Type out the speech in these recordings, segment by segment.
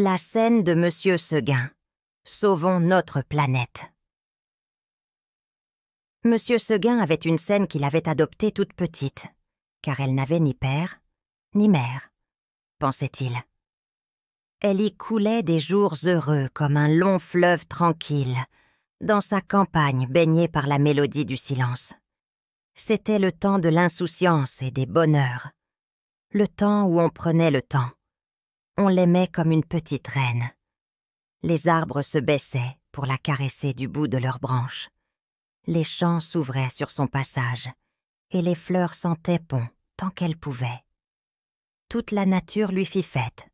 La scène de Monsieur Seguin. Sauvons notre planète. Monsieur Seguin avait une scène qu'il avait adoptée toute petite, car elle n'avait ni père, ni mère, pensait-il. Elle y coulait des jours heureux comme un long fleuve tranquille, dans sa campagne baignée par la mélodie du silence. C'était le temps de l'insouciance et des bonheurs, le temps où on prenait le temps. On l'aimait comme une petite reine. Les arbres se baissaient pour la caresser du bout de leurs branches. Les champs s'ouvraient sur son passage, et les fleurs sentaient bon tant qu'elles pouvaient. Toute la nature lui fit fête.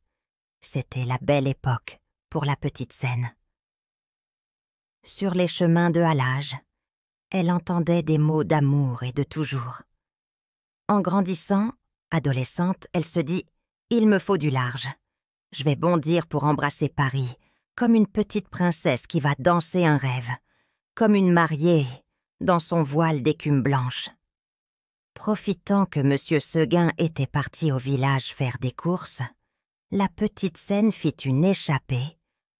C'était la belle époque pour la petite Seine. Sur les chemins de halage, elle entendait des mots d'amour et de toujours. En grandissant, adolescente, elle se dit « Il me faut du large. Je vais bondir pour embrasser Paris, comme une petite princesse qui va danser un rêve, comme une mariée dans son voile d'écume blanche. » Profitant que Monsieur Seguin était parti au village faire des courses, la petite Seine fit une échappée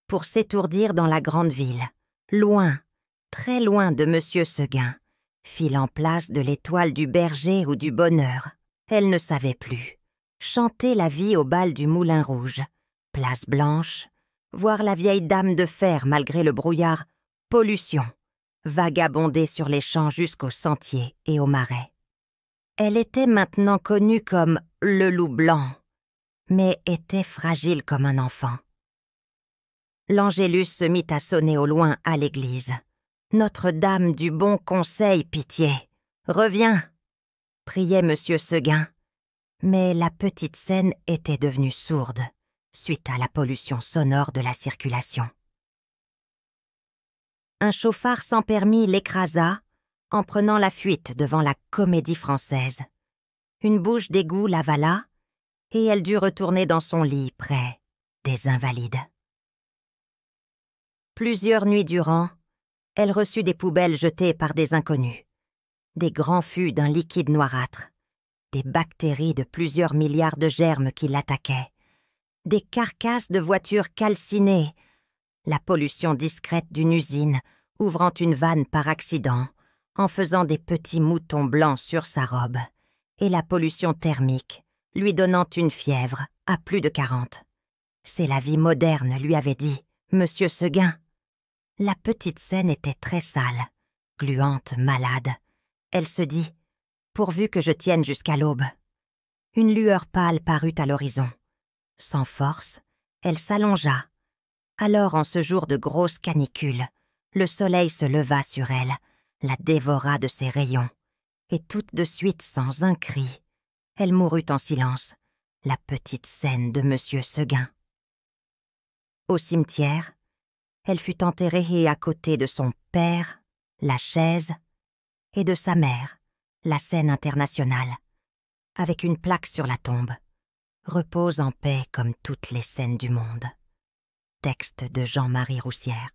pour s'étourdir dans la grande ville, loin, très loin de Monsieur Seguin, filant place de l'étoile du berger ou du bonheur. Elle ne savait plus. Chanter la vie au bal du Moulin Rouge, place blanche, voir la vieille dame de fer malgré le brouillard, pollution, vagabonder sur les champs jusqu'aux sentiers et aux marais. Elle était maintenant connue comme le loup blanc, mais était fragile comme un enfant. L'Angélus se mit à sonner au loin à l'église. « Notre-Dame du bon conseil, pitié, reviens !» priait Monsieur Seguin. Mais la petite Seine était devenue sourde, suite à la pollution sonore de la circulation. Un chauffard sans permis l'écrasa en prenant la fuite devant la Comédie Française. Une bouche d'égout l'avala, et elle dut retourner dans son lit près des Invalides. Plusieurs nuits durant, elle reçut des poubelles jetées par des inconnus, des grands fûts d'un liquide noirâtre, des bactéries de plusieurs milliards de germes qui l'attaquaient, des carcasses de voitures calcinées, la pollution discrète d'une usine ouvrant une vanne par accident, en faisant des petits moutons blancs sur sa robe, et la pollution thermique, lui donnant une fièvre à plus de 40. C'est la vie moderne, lui avait dit Monsieur Seguin. La petite Seine était très sale, gluante, malade. Elle se dit « Pourvu que je tienne jusqu'à l'aube ». Une lueur pâle parut à l'horizon. Sans force, elle s'allongea. Alors, en ce jour de grosse canicule, le soleil se leva sur elle, la dévora de ses rayons, et toute de suite, sans un cri, elle mourut en silence, la petite Seine de Monsieur Seguin. Au cimetière, elle fut enterrée à côté de son père, la chaise, et de sa mère, la Seine internationale, avec une plaque sur la tombe. Repose en paix comme toutes les Seines du monde. Texte de Jean-Marie Roussière.